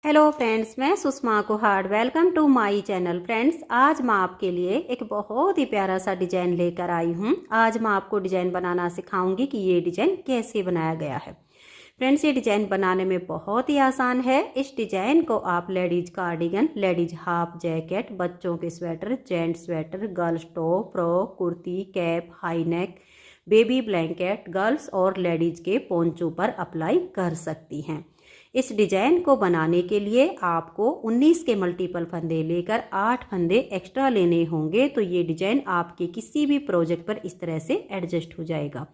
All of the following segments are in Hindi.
हेलो फ्रेंड्स, मैं Sushma Kuhar. Welcome to my channel. Friends, आज मैं आपके लिए एक बहुत ही प्यारा सा डिजाइन लेकर आई हूँ। आज मैं आपको डिजाइन बनाना सिखाऊंगी कि ये डिजाइन कैसे बनाया गया है। फ्रेंड्स, ये डिजाइन बनाने में बहुत ही आसान है। इस डिजाइन को आप ladies cardigan, ladies half jacket, बच्चों के sweater, gents sweater, girls top, frock, kurti, cap, high neck, baby blanket, girls और लेडीज के पोंचो पर अप्लाई कर सकती हैं। इस डिजाइन को बनाने के लिए आपको 19 के मल्टीपल फंदे लेकर 8 फंदे एक्स्ट्रा लेने होंगे, तो ये डिजाइन आपके किसी भी प्रोजेक्ट पर इस तरह से एडजस्ट हो जाएगा।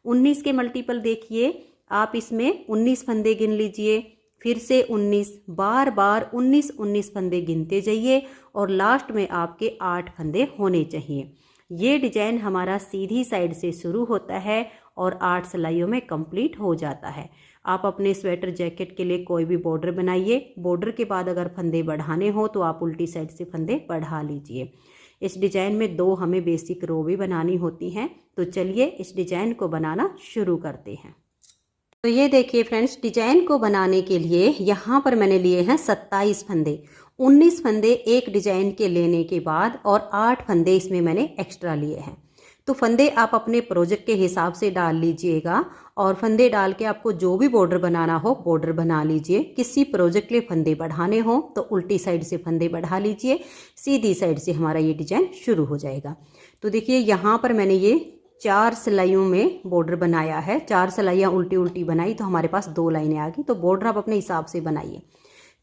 19 के मल्टीपल देखिए, आप इसमें 19 फंदे गिन लीजिए, फिर से 19, बार बार 19 फंदे गिनते जाइए और लास्ट में आपके 8 फंदे होने चाहिए। ये डिजाइन हमारा सीधी साइड से शुरू होता है और 8 सिलाइयों में कंप्लीट हो जाता है। आप अपने स्वेटर जैकेट के लिए कोई भी बॉर्डर बनाइए। बॉर्डर के बाद अगर फंदे बढ़ाने हो तो आप उल्टी साइड से फंदे बढ़ा लीजिए। इस डिजाइन में 2 हमें बेसिक रो भी बनानी होती हैं। तो चलिए इस डिजाइन को बनाना शुरू करते हैं। तो ये देखिए फ्रेंड्स, डिजाइन को बनाने के लिए यहाँ पर मैंने लिए हैं 27 फंदे। 19 फंदे एक डिजाइन के लेने के बाद और 8 फंदे इसमें मैंने एक्स्ट्रा लिए हैं। तो फंदे आप अपने प्रोजेक्ट के हिसाब से डाल लीजिएगा और फंदे डाल के आपको जो भी बॉर्डर बनाना हो बॉर्डर बना लीजिए। किसी प्रोजेक्ट के लिए फंदे बढ़ाने हो तो उल्टी साइड से फंदे बढ़ा लीजिए, सीधी साइड से हमारा ये डिजाइन शुरू हो जाएगा। तो देखिए यहाँ पर मैंने ये 4 सिलाइयों में बॉर्डर बनाया है। 4 सिलाइयाँ उल्टी उल्टी बनाई तो हमारे पास 2 लाइनें आ गई। तो बॉर्डर आप अपने हिसाब से बनाइए।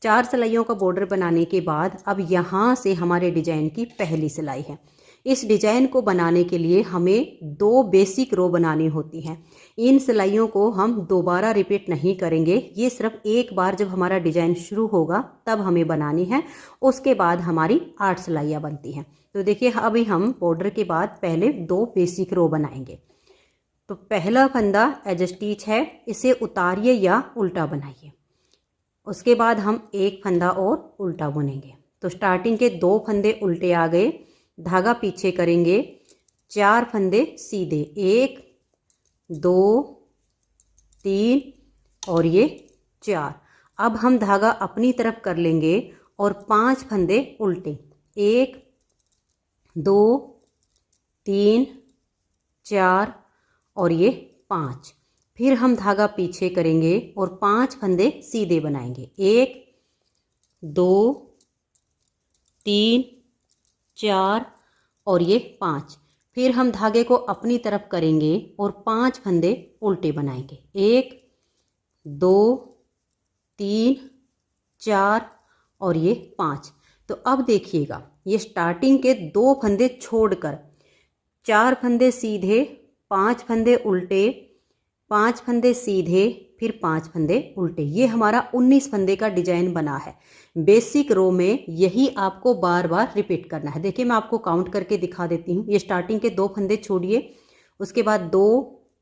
4 सिलाइयों का बॉर्डर बनाने के बाद अब यहाँ से हमारे डिजाइन की पहली सिलाई है। इस डिजाइन को बनाने के लिए हमें 2 बेसिक रो बनानी होती हैं। इन सिलाइयों को हम दोबारा रिपीट नहीं करेंगे। ये सिर्फ एक बार जब हमारा डिजाइन शुरू होगा तब हमें बनानी है। उसके बाद हमारी 8 सिलाइयाँ बनती हैं। तो देखिए अभी हम बॉर्डर के बाद पहले 2 बेसिक रो बनाएंगे। तो पहला फंदा एज स्टिच है, इसे उतारिए या उल्टा बनाइए। उसके बाद हम एक फंदा और उल्टा बुनेंगे। तो स्टार्टिंग के 2 फंदे उल्टे आ गए, धागा पीछे करेंगे, 4 फंदे सीधे, 1 2 3 और ये 4। अब हम धागा अपनी तरफ कर लेंगे और 5 फंदे उल्टे, 1 2 3 4 और ये 5। फिर हम धागा पीछे करेंगे और 5 फंदे सीधे बनाएंगे, 1 2 3 4 और ये 5। फिर हम धागे को अपनी तरफ करेंगे और 5 फंदे उल्टे बनाएंगे, 1 2 3 4 और ये 5। तो अब देखिएगा, ये स्टार्टिंग के 2 फंदे छोड़कर 4 फंदे सीधे, 5 फंदे उल्टे, 5 फंदे सीधे, फिर 5 फंदे उल्टे। ये हमारा 19 फंदे का डिजाइन बना है। बेसिक रो में यही आपको बार बार रिपीट करना है। देखिए मैं आपको काउंट करके दिखा देती हूँ। ये स्टार्टिंग के 2 फंदे छोड़िए, उसके बाद 2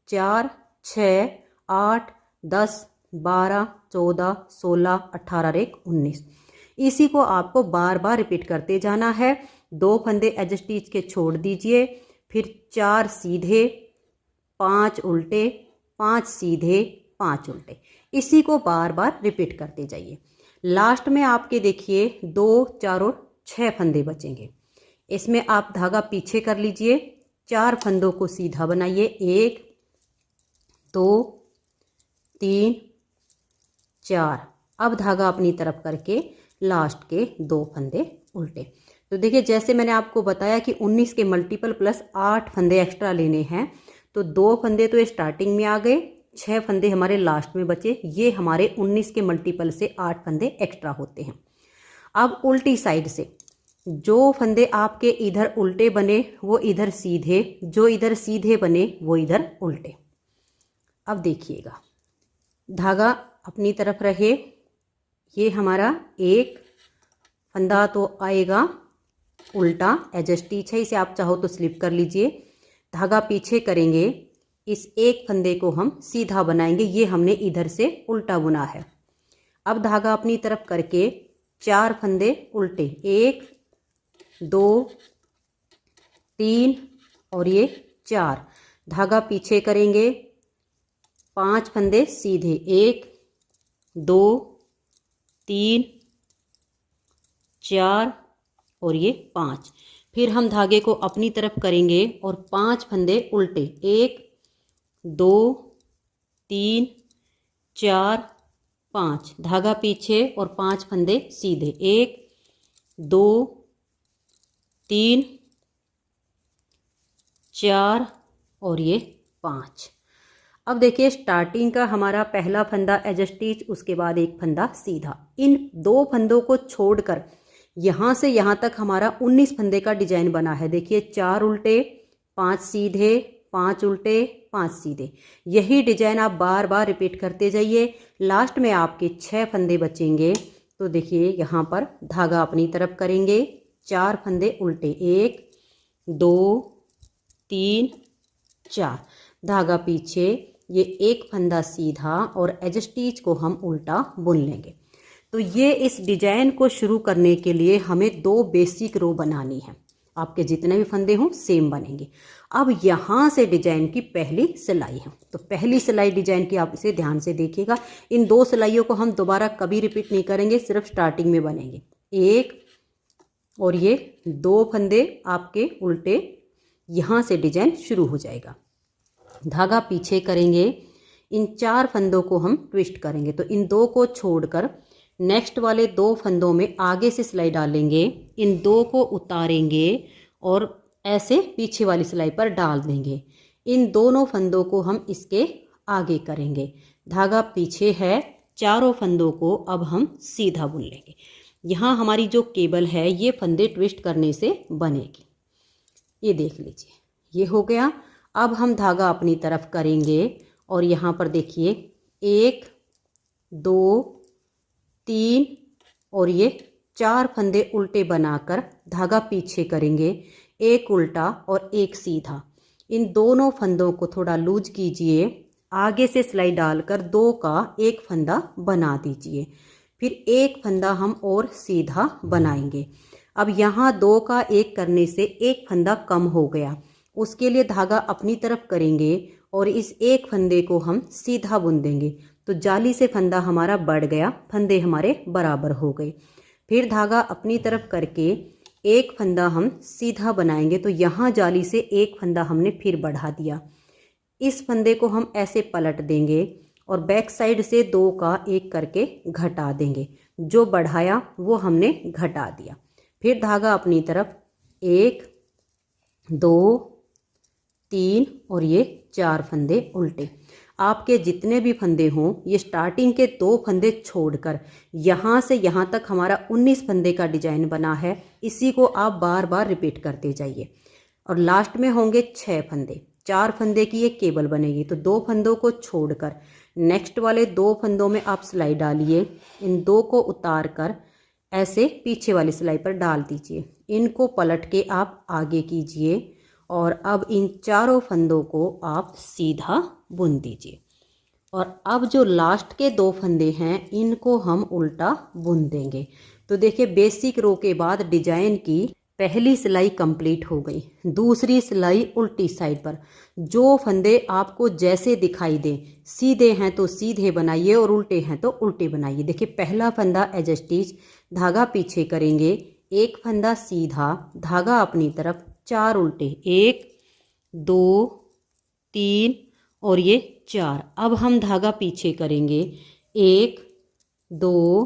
4 6 8 10 12 14 16 18 और 1 19। इसी को आपको बार बार रिपीट करते जाना है। 2 फंदे एज स्टिच के छोड़ दीजिए, फिर 4 सीधे, 5 उल्टे, 5 सीधे, 5 उल्टे। इसी को बार बार रिपीट करते जाइए। लास्ट में आपके देखिए 2 4 और 6 फंदे बचेंगे। इसमें आप धागा पीछे कर लीजिए, 4 फंदों को सीधा बनाइए, 1 2 3 4। अब धागा अपनी तरफ करके लास्ट के 2 फंदे उल्टे। तो देखिए जैसे मैंने आपको बताया कि 19 के मल्टीपल प्लस 8 फंदे एक्स्ट्रा लेने हैं। तो 2 फंदे तो स्टार्टिंग में आ गए, 6 फंदे हमारे लास्ट में बचे। ये हमारे 19 के मल्टीपल से 8 फंदे एक्स्ट्रा होते हैं। अब उल्टी साइड से जो फंदे आपके इधर उल्टे बने वो इधर सीधे, जो इधर सीधे बने वो इधर उल्टे। अब देखिएगा, धागा अपनी तरफ रहे। ये हमारा एक फंदा तो आएगा उल्टा, एज स्टिच है, इसे आप चाहो तो स्लिप कर लीजिए। धागा पीछे करेंगे, इस एक फंदे को हम सीधा बनाएंगे। ये हमने इधर से उल्टा बुना है। अब धागा अपनी तरफ करके 4 फंदे उल्टे, 1 2 3 और ये 4। धागा पीछे करेंगे, 5 फंदे सीधे, 1 2 3 4 और ये 5। फिर हम धागे को अपनी तरफ करेंगे और 5 फंदे उल्टे, 1 2 3 4 5, धागा पीछे और 5 फंदे सीधे, 1 2 3 4 और ये 5। अब देखिए स्टार्टिंग का हमारा पहला फंदा एज स्टिच, उसके बाद एक फंदा सीधा। इन 2 फंदों को छोड़कर यहाँ से यहाँ तक हमारा 19 फंदे का डिजाइन बना है। देखिए 4 उल्टे 5 सीधे, 5 उल्टे 5 सीधे, यही डिजाइन आप बार बार रिपीट करते जाइए। लास्ट में आपके 6 फंदे बचेंगे। तो देखिए यहाँ पर धागा अपनी तरफ करेंगे, 4 फंदे उल्टे, 1 2 3 4, धागा पीछे, ये एक फंदा सीधा और एज स्टिच को हम उल्टा बुन लेंगे। तो ये इस डिजाइन को शुरू करने के लिए हमें 2 बेसिक रो बनानी है। आपके जितने भी फंदे हों सेम बनेंगे। अब यहाँ से डिजाइन की पहली सिलाई है, तो पहली सिलाई डिजाइन की आप इसे ध्यान से देखिएगा। इन 2 सिलाइयों को हम दोबारा कभी रिपीट नहीं करेंगे, सिर्फ स्टार्टिंग में बनेंगे। 1 और ये 2 फंदे आपके उल्टे, यहाँ से डिजाइन शुरू हो जाएगा। धागा पीछे करेंगे, इन 4 फंदों को हम ट्विस्ट करेंगे। तो इन 2 को छोड़कर नेक्स्ट वाले 2 फंदों में आगे से सिलाई डालेंगे, इन 2 को उतारेंगे और ऐसे पीछे वाली सिलाई पर डाल देंगे। इन दोनों फंदों को हम इसके आगे करेंगे। धागा पीछे है, चारों फंदों को अब हम सीधा बुन लेंगे। यहाँ हमारी जो केबल है ये फंदे ट्विस्ट करने से बनेगी। ये देख लीजिए, ये हो गया। अब हम धागा अपनी तरफ करेंगे और यहाँ पर देखिए 1 2 3 और ये 4 फंदे उल्टे बनाकर धागा पीछे करेंगे, 1 उल्टा और 1 सीधा। इन दोनों फंदों को थोड़ा लूज कीजिए, आगे से सिलाई डालकर 2 का 1 फंदा बना दीजिए। फिर 1 फंदा हम और सीधा बनाएंगे। अब यहाँ 2 का 1 करने से 1 फंदा कम हो गया, उसके लिए धागा अपनी तरफ करेंगे और इस 1 फंदे को हम सीधा बुन देंगे। तो जाली से फंदा हमारा बढ़ गया, फंदे हमारे बराबर हो गए। फिर धागा अपनी तरफ करके 1 फंदा हम सीधा बनाएंगे। तो यहाँ जाली से 1 फंदा हमने फिर बढ़ा दिया। इस फंदे को हम ऐसे पलट देंगे और बैक साइड से 2 का 1 करके घटा देंगे। जो बढ़ाया वो हमने घटा दिया। फिर धागा अपनी तरफ 1 2 3 और ये 4 फंदे उल्टे। आपके जितने भी फंदे हों, ये स्टार्टिंग के 2 फंदे छोड़कर यहाँ से यहाँ तक हमारा 19 फंदे का डिजाइन बना है। इसी को आप बार बार रिपीट करते जाइए और लास्ट में होंगे 6 फंदे। 4 फंदे की एक केबल बनेगी। तो 2 फंदों को छोड़कर नेक्स्ट वाले 2 फंदों में आप सिलाई डालिए, इन 2 को उतार कर ऐसे पीछे वाली सिलाई पर डाल दीजिए। इनको पलट के आप आगे कीजिए और अब इन चारों फंदों को आप सीधा बुन दीजिए। और अब जो लास्ट के 2 फंदे हैं इनको हम उल्टा बुन देंगे। तो देखिए बेसिक रो के बाद डिजाइन की पहली सिलाई कंप्लीट हो गई। दूसरी सिलाई उल्टी साइड पर। जो फंदे आपको जैसे दिखाई दे, सीधे हैं तो सीधे बनाइए और उल्टे हैं तो उल्टे बनाइए। देखिए पहला फंदा एज स्टिच, धागा पीछे करेंगे, 1 फंदा सीधा, धागा अपनी तरफ, 4 उल्टे, 1 2 3 और ये 4। अब हम धागा पीछे करेंगे, 1 2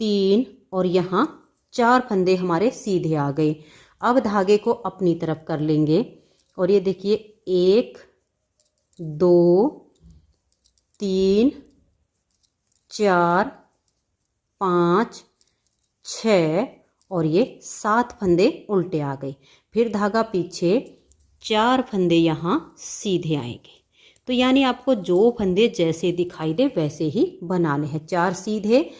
3 और यहाँ 4 फंदे हमारे सीधे आ गए। अब धागे को अपनी तरफ कर लेंगे और ये देखिए 1 2 3 4 5 6 और ये 7 फंदे उल्टे आ गए। फिर धागा पीछे, 4 फंदे यहाँ सीधे आएंगे। तो यानी आपको जो फंदे जैसे दिखाई दे वैसे ही बनाने हैं। 4 सीधे,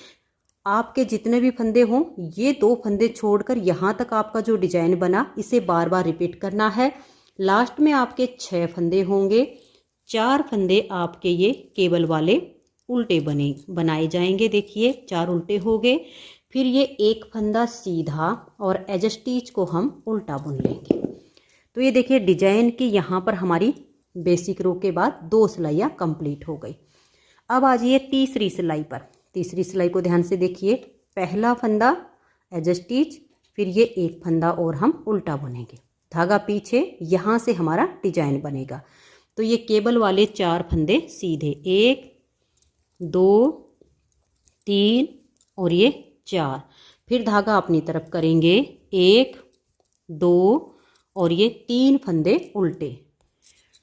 आपके जितने भी फंदे हों ये 2 फंदे छोड़कर यहाँ तक आपका जो डिजाइन बना इसे बार बार रिपीट करना है। लास्ट में आपके 6 फंदे होंगे, 4 फंदे आपके ये केबल वाले उल्टे बनाए जाएंगे। देखिए 4 उल्टे हो गए। फिर ये 1 फंदा सीधा और एज स्टिच को हम उल्टा बुन लेंगे। तो ये देखिए डिजाइन की यहाँ पर हमारी बेसिक रो के बाद 2 सिलाइयाँ कंप्लीट हो गई। अब आ जाइए तीसरी सिलाई पर। तीसरी सिलाई को ध्यान से देखिए, पहला फंदा एज स्टिच, फिर ये एक फंदा और हम उल्टा बुनेंगे, धागा पीछे, यहाँ से हमारा डिजाइन बनेगा। तो ये केबल वाले 4 फंदे सीधे, 1 2 3 और ये 4, फिर धागा अपनी तरफ करेंगे, 1 2 और ये 3 फंदे उल्टे।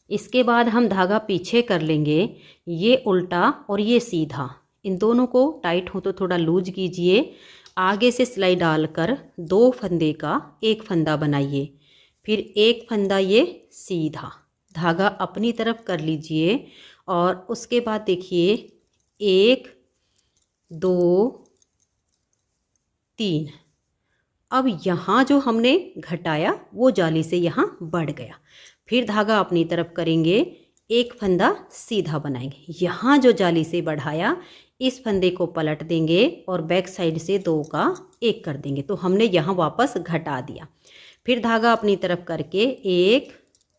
इसके बाद हम धागा पीछे कर लेंगे, ये उल्टा और ये सीधा, इन दोनों को टाइट हो तो थोड़ा लूज कीजिए। आगे से सिलाई डालकर 2 फंदे का एक फंदा बनाइए, फिर एक फंदा ये सीधा, धागा अपनी तरफ कर लीजिए और उसके बाद देखिए 1 2 3। अब यहाँ जो हमने घटाया वो जाली से यहाँ बढ़ गया, फिर धागा अपनी तरफ करेंगे, एक फंदा सीधा बनाएंगे, यहाँ जो जाली से बढ़ाया इस फंदे को पलट देंगे और बैक साइड से 2 का 1 कर देंगे, तो हमने यहाँ वापस घटा दिया। फिर धागा अपनी तरफ करके 1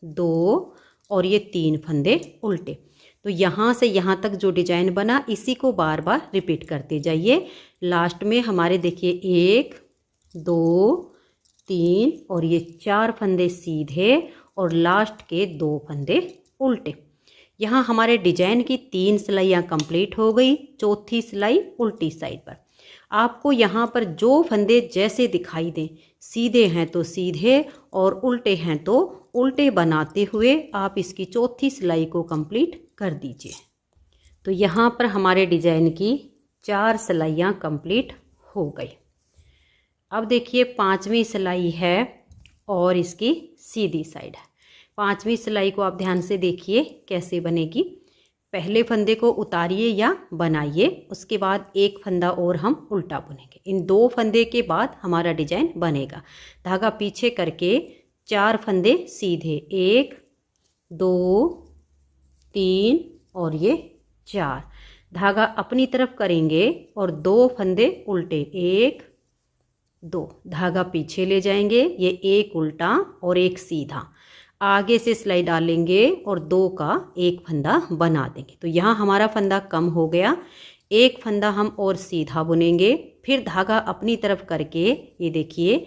2 और ये 3 फंदे उल्टे। तो यहाँ से यहाँ तक जो डिजाइन बना इसी को बार बार रिपीट करते जाइए। लास्ट में हमारे देखिए 1 2 3 और ये 4 फंदे सीधे और लास्ट के 2 फंदे उल्टे। यहाँ हमारे डिजाइन की 3 सिलाइयाँ कंप्लीट हो गई, चौथी सिलाई उल्टी साइड पर। आपको यहाँ पर जो फंदे जैसे दिखाई दें, सीधे हैं तो सीधे और उल्टे हैं तो उल्टे बनाते हुए आप इसकी चौथी सिलाई को कंप्लीट कर दीजिए। तो यहाँ पर हमारे डिजाइन की 4 सिलाइयाँ कंप्लीट हो गई। अब देखिए 5वीं सिलाई है और इसकी सीधी साइड है। 5वीं सिलाई को आप ध्यान से देखिए कैसे बनेगी। पहले फंदे को उतारिए या बनाइए, उसके बाद एक फंदा और हम उल्टा बुनेंगे। इन 2 फंदे के बाद हमारा डिजाइन बनेगा। धागा पीछे करके 4 फंदे सीधे, 1 2 3 और ये 4, धागा अपनी तरफ करेंगे और 2 फंदे उल्टे, 1 2, धागा पीछे ले जाएंगे, ये एक उल्टा और एक सीधा, आगे से सिलाई डालेंगे और 2 का एक फंदा बना देंगे। तो यहाँ हमारा फंदा कम हो गया, एक फंदा हम और सीधा बुनेंगे, फिर धागा अपनी तरफ करके ये देखिए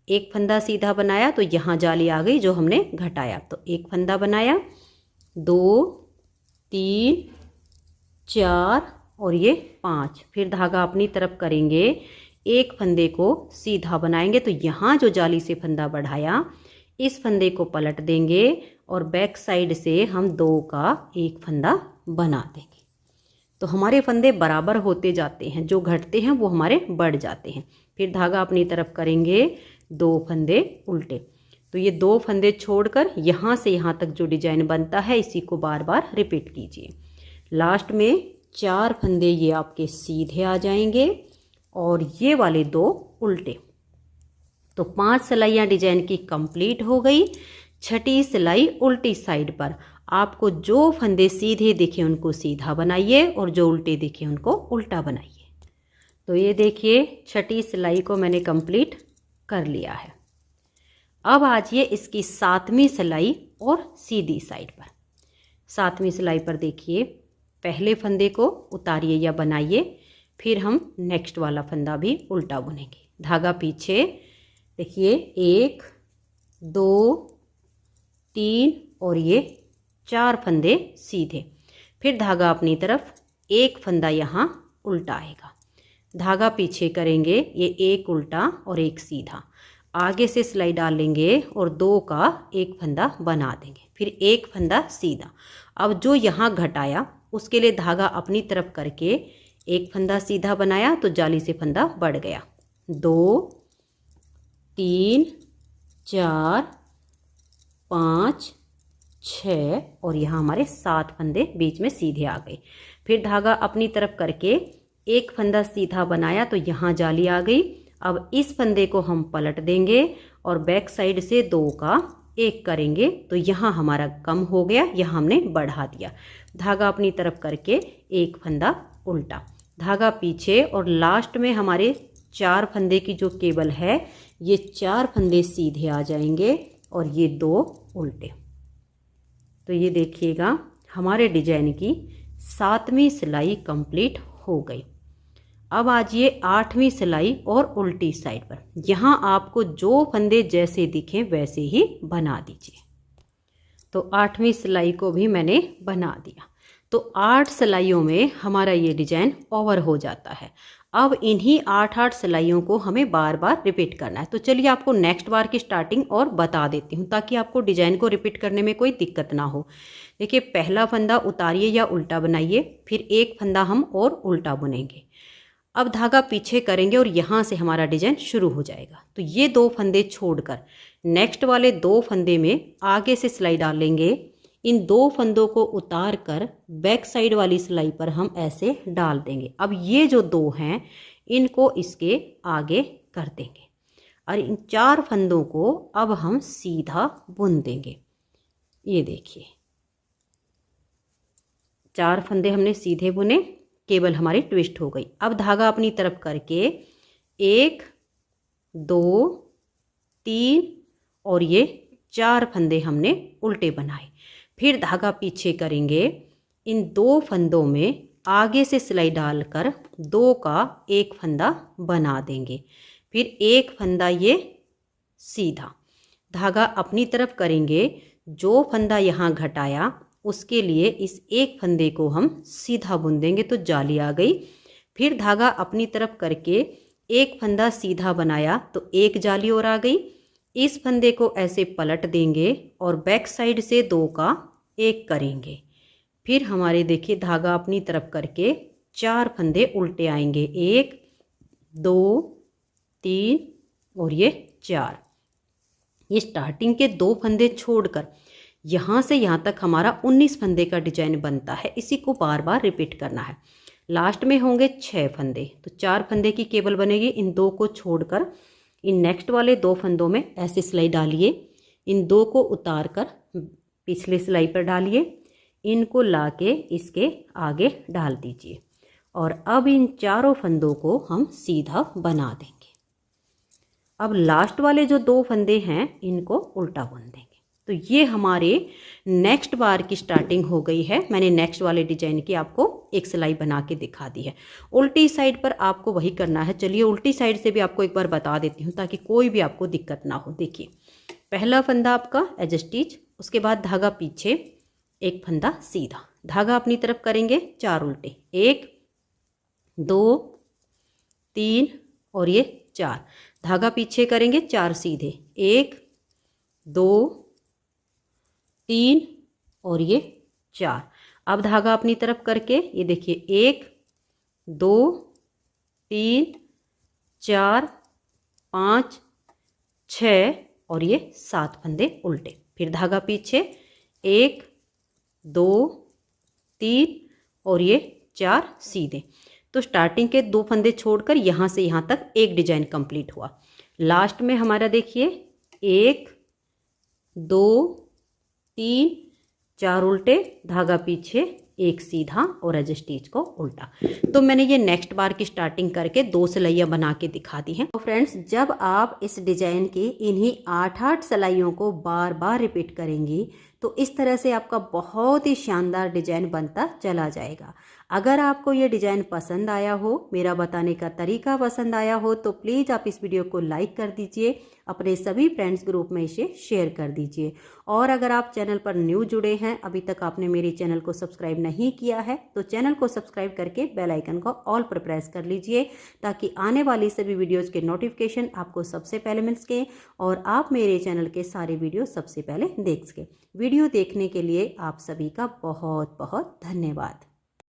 एक फंदा सीधा बनाया तो यहाँ जाली आ गई जो हमने घटाया। तो एक फंदा बनाया, 2 3 4 और ये 5, फिर धागा अपनी तरफ करेंगे, एक फंदे को सीधा बनाएंगे, तो यहाँ जो जाली से फंदा बढ़ाया इस फंदे को पलट देंगे और बैक साइड से हम 2 का एक फंदा बना देंगे। तो हमारे फंदे बराबर होते जाते हैं, जो घटते हैं वो हमारे बढ़ जाते हैं। फिर धागा अपनी तरफ करेंगे, 2 फंदे उल्टे। तो ये 2 फंदे छोड़कर यहाँ से यहाँ तक जो डिजाइन बनता है इसी को बार बार रिपीट कीजिए। लास्ट में 4 फंदे ये आपके सीधे आ जाएंगे और ये वाले 2 उल्टे। तो 5 सिलाइयाँ डिजाइन की कंप्लीट हो गई। छठी सिलाई उल्टी साइड पर, आपको जो फंदे सीधे दिखे उनको सीधा बनाइए और जो उल्टे दिखे उनको उल्टा बनाइए। तो ये देखिए छठी सिलाई को मैंने कंप्लीट कर लिया है। अब आइए इसकी 7वीं सिलाई और सीधी साइड पर। 7वीं सिलाई पर देखिए पहले फंदे को उतारिए या बनाइए, फिर हम नेक्स्ट वाला फंदा भी उल्टा बुनेंगे। धागा पीछे देखिए 1 2 3 और ये 4 फंदे सीधे, फिर धागा अपनी तरफ, एक फंदा यहाँ उल्टा आएगा, धागा पीछे करेंगे, ये एक उल्टा और एक सीधा, आगे से सिलाई डालेंगे और 2 का एक फंदा बना देंगे, फिर एक फंदा सीधा। अब जो यहाँ घटाया उसके लिए धागा अपनी तरफ करके एक फंदा सीधा बनाया तो जाली से फंदा बढ़ गया, 2 3 4 5 6 और यहाँ हमारे 7 फंदे बीच में सीधे आ गए। फिर धागा अपनी तरफ करके एक फंदा सीधा बनाया तो यहाँ जाली आ गई। अब इस फंदे को हम पलट देंगे और बैक साइड से 2 का एक करेंगे तो यहाँ हमारा कम हो गया, यहाँ हमने बढ़ा दिया। धागा अपनी तरफ करके एक फंदा उल्टा, धागा पीछे और लास्ट में हमारे 4 फंदे की जो केबल है ये 4 फंदे सीधे आ जाएंगे और ये 2 उल्टे। तो ये देखिएगा हमारे डिजाइन की 7वीं सिलाई कंप्लीट हो गई। अब आ जाइए 8वीं सिलाई और उल्टी साइड पर। यहाँ आपको जो फंदे जैसे दिखें वैसे ही बना दीजिए। तो 8वीं सिलाई को भी मैंने बना दिया। तो 8 सिलाइयों में हमारा ये डिजाइन ओवर हो जाता है। अब इन्हीं 8 सिलाइयों को हमें बार बार रिपीट करना है। तो चलिए आपको नेक्स्ट बार की स्टार्टिंग और बता देती हूँ ताकि आपको डिजाइन को रिपीट करने में कोई दिक्कत ना हो। देखिए, पहला फंदा उतारिए या उल्टा बनाइए, फिर एक फंदा हम और उल्टा बुनेंगे। अब धागा पीछे करेंगे और यहाँ से हमारा डिजाइन शुरू हो जाएगा। तो ये 2 फंदे छोड़कर नेक्स्ट वाले 2 फंदे में आगे से सिलाई डालेंगे। इन 2 फंदों को उतार कर बैक साइड वाली सिलाई पर हम ऐसे डाल देंगे। अब ये जो 2 हैं इनको इसके आगे कर देंगे और इन 4 फंदों को अब हम सीधा बुन देंगे। ये देखिए, 4 फंदे हमने सीधे बुने, केबल हमारी ट्विस्ट हो गई। अब धागा अपनी तरफ करके 1 2 3 और ये 4 फंदे हमने उल्टे बनाए। फिर धागा पीछे करेंगे, इन 2 फंदों में आगे से सिलाई डालकर 2 का एक फंदा बना देंगे। फिर एक फंदा ये सीधा, धागा अपनी तरफ करेंगे, जो फंदा यहाँ घटाया उसके लिए इस एक फंदे को हम सीधा बुन देंगे। तो जाली आ गई। फिर धागा अपनी तरफ करके एक फंदा सीधा बनाया तो एक जाली और आ गई। इस फंदे को ऐसे पलट देंगे और बैक साइड से 2 का एक करेंगे। फिर हमारे देखिए धागा अपनी तरफ करके 4 फंदे उल्टे आएंगे, 1 2 3 और ये 4। ये स्टार्टिंग के 2 फंदे छोड़कर यहाँ से यहाँ तक हमारा 19 फंदे का डिजाइन बनता है। इसी को बार बार रिपीट करना है। लास्ट में होंगे 6 फंदे, तो 4 फंदे की केबल बनेगी। इन 2 को छोड़कर इन नेक्स्ट वाले 2 फंदों में ऐसे सिलाई डालिए। इन 2 को उतार कर पिछले सिलाई पर डालिए, इनको लाके इसके आगे डाल दीजिए और अब इन 4 फंदों को हम सीधा बना देंगे। अब लास्ट वाले जो 2 फंदे हैं इनको उल्टा बुन देंगे। तो ये हमारे नेक्स्ट बार की स्टार्टिंग हो गई है। मैंने नेक्स्ट वाले डिजाइन की आपको एक सिलाई बना के दिखा दी है। उल्टी साइड पर आपको वही करना है। चलिए उल्टी साइड से भी आपको एक बार बता देती हूँ ताकि कोई भी आपको दिक्कत ना हो। देखिए, पहला फंदा आपका एज स्टिच, उसके बाद धागा पीछे, एक फंदा सीधा, धागा अपनी तरफ करेंगे 4 उल्टे, 1 2 3 और ये 4, धागा पीछे करेंगे 4 सीधे, 1 2 3 और ये 4। अब धागा अपनी तरफ करके ये देखिए 1 2 3 4 5 6 और ये 7 फंदे उल्टे। फिर धागा पीछे 1 2 3 और ये 4 सीधे। तो स्टार्टिंग के 2 फंदे छोड़कर यहाँ से यहाँ तक एक डिजाइन कंप्लीट हुआ। लास्ट में हमारा देखिए 1 2 3 4 उल्टे, धागा पीछे, एक सीधा और एज स्टिच को उल्टा। तो मैंने ये नेक्स्ट बार की स्टार्टिंग करके 2 सिलाइयाँ बना के दिखा दी हैं। तो फ्रेंड्स, जब आप इस डिजाइन की इन्हीं 8 सिलाइयों को बार बार रिपीट करेंगी तो इस तरह से आपका बहुत ही शानदार डिजाइन बनता चला जाएगा। अगर आपको ये डिजाइन पसंद आया हो, मेरा बताने का तरीका पसंद आया हो, तो प्लीज़ आप इस वीडियो को लाइक कर दीजिए, अपने सभी फ्रेंड्स ग्रुप में इसे शेयर कर दीजिए। और अगर आप चैनल पर न्यू जुड़े हैं, अभी तक आपने मेरे चैनल को सब्सक्राइब नहीं किया है, तो चैनल को सब्सक्राइब करके बेल आइकन को ऑल पर प्रेस कर लीजिए ताकि आने वाली सभी वीडियोज़ के नोटिफिकेशन आपको सबसे पहले मिल सके और आप मेरे चैनल के सारे वीडियो सबसे पहले देख सकें। वीडियो देखने के लिए आप सभी का बहुत बहुत धन्यवाद।